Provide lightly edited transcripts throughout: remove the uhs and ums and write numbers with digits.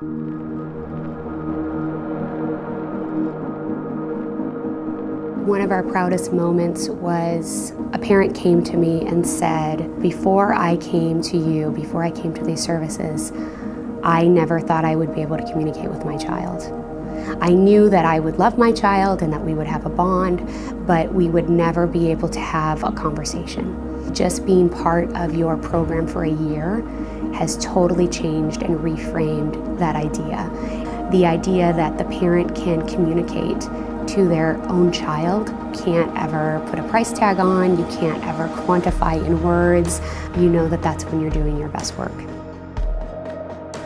One of our proudest moments was a parent came to me and said, before I came to you, before I came to these services, I never thought I would be able to communicate with my child. I knew that I would love my child and that we would have a bond, but we would never be able to have a conversation. Just being part of your program for a year has totally changed and reframed that idea. The idea that the parent can communicate to their own child, can't ever put a price tag on, you can't ever quantify in words. You know that that's when you're doing your best work.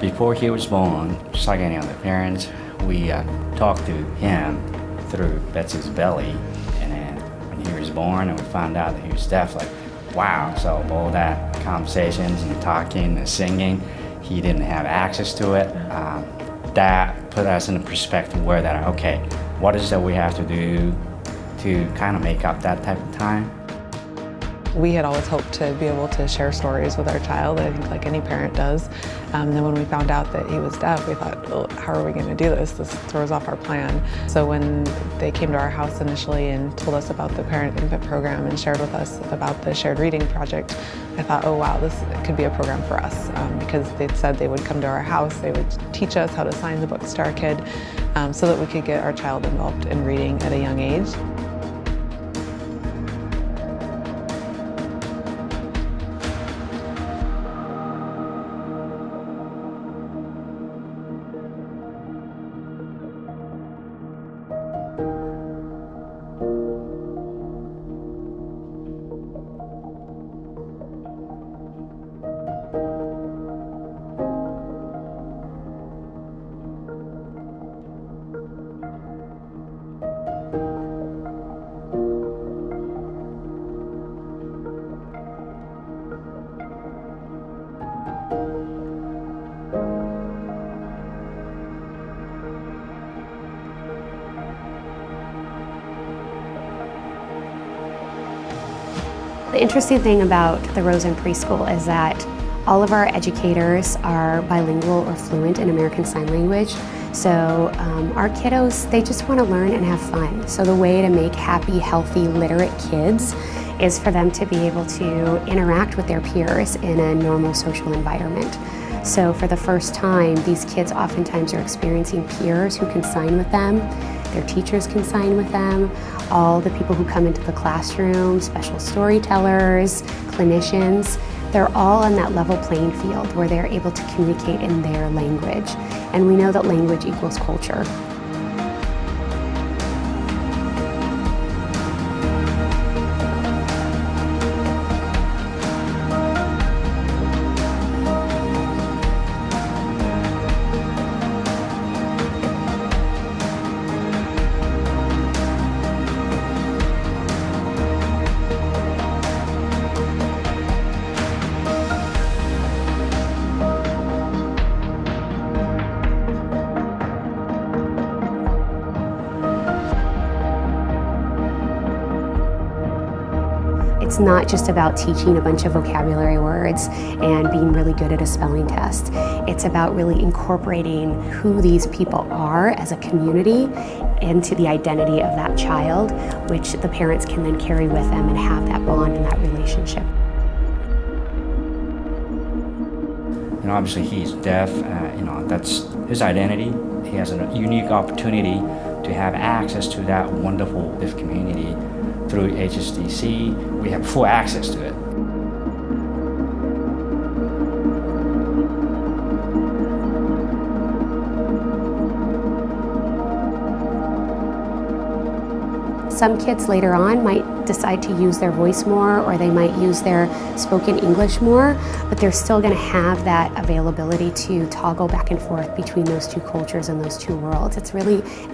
Before he was born, just like any other parents, we talked to him through Betsy's belly, and then when he was born and we found out that he was deaf, like, wow. So all that conversations and talking and singing, he didn't have access to it. That put us in a perspective where that, okay, what is it that we have to do to kind of make up that type of time? We had always hoped to be able to share stories with our child, I think like any parent does. Then when we found out that he was deaf, we thought, well, how are we going to do this? This throws off our plan. So when they came to our house initially and told us about the parent-infant program and shared with us about the shared reading project, I thought, oh wow, this could be a program for us, because they'd said they would come to our house, they would teach us how to sign the books to our kid, so that we could get our child involved in reading at a young age. The interesting thing about the Rosen Preschool is that all of our educators are bilingual or fluent in American Sign Language. So our kiddos, they just want to learn and have fun. So the way to make happy, healthy, literate kids is for them to be able to interact with their peers in a normal social environment. So for the first time, these kids oftentimes are experiencing peers who can sign with them. Their teachers can sign with them. All the people who come into the classroom, special storytellers, clinicians, they're all on that level playing field where they're able to communicate in their language. And we know that language equals culture. It's not just about teaching a bunch of vocabulary words and being really good at a spelling test. It's about really incorporating who these people are as a community into the identity of that child, which the parents can then carry with them and have that bond and that relationship. You know, obviously he's deaf, that's his identity. He has a unique opportunity to have access to that wonderful deaf community. Through HSDC, we have full access to it. Some kids later on might decide to use their voice more, or they might use their spoken English more, but they're still going to have that availability to toggle back and forth between those two cultures and those two worlds. It's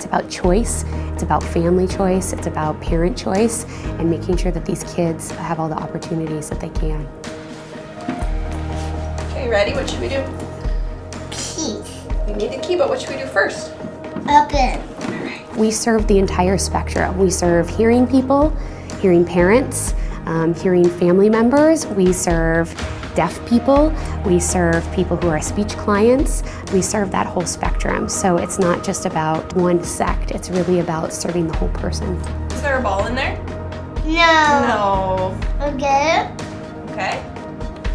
about choice, it's about family choice, it's about parent choice, and making sure that these kids have all the opportunities that they can. Okay, ready? What should we do? Key. We need the key, but what should we do first? Open. We serve the entire spectrum. We serve hearing people, hearing parents, hearing family members. We serve deaf people, we serve people who are speech clients, we serve that whole spectrum. So it's not just about one sect, it's really about serving the whole person. Is there a ball in there? No. No. Okay. Okay.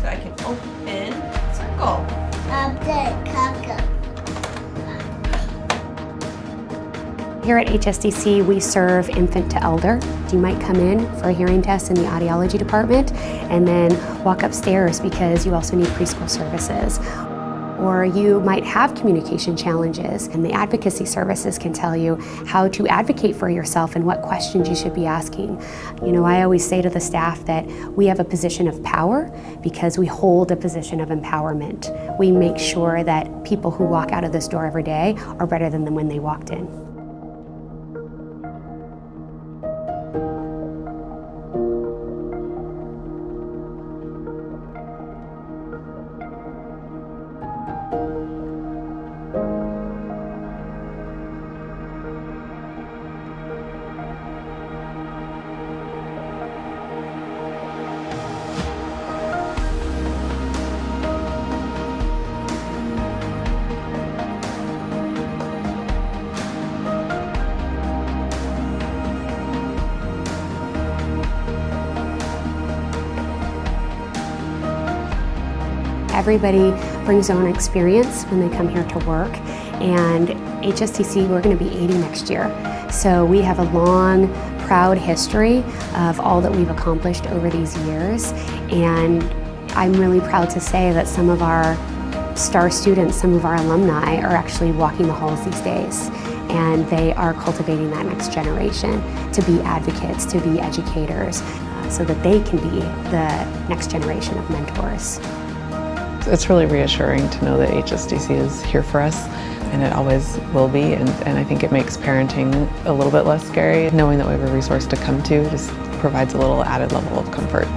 So I can open circle. Update Kaka. Here at HSDC, we serve infant to elder. You might come in for a hearing test in the audiology department and then walk upstairs because you also need preschool services. Or you might have communication challenges, and the advocacy services can tell you how to advocate for yourself and what questions you should be asking. You know, I always say to the staff that we have a position of power because we hold a position of empowerment. We make sure that people who walk out of this door every day are better than when they walked in. Everybody brings their own experience when they come here to work, and HSDC, we're going to be 80 next year. So we have a long, proud history of all that we've accomplished over these years, and I'm really proud to say that some of our star students, some of our alumni are actually walking the halls these days, and they are cultivating that next generation to be advocates, to be educators, so that they can be the next generation of mentors. It's really reassuring to know that HSDC is here for us, and it always will be, and I think it makes parenting a little bit less scary. Knowing that we have a resource to come to just provides a little added level of comfort.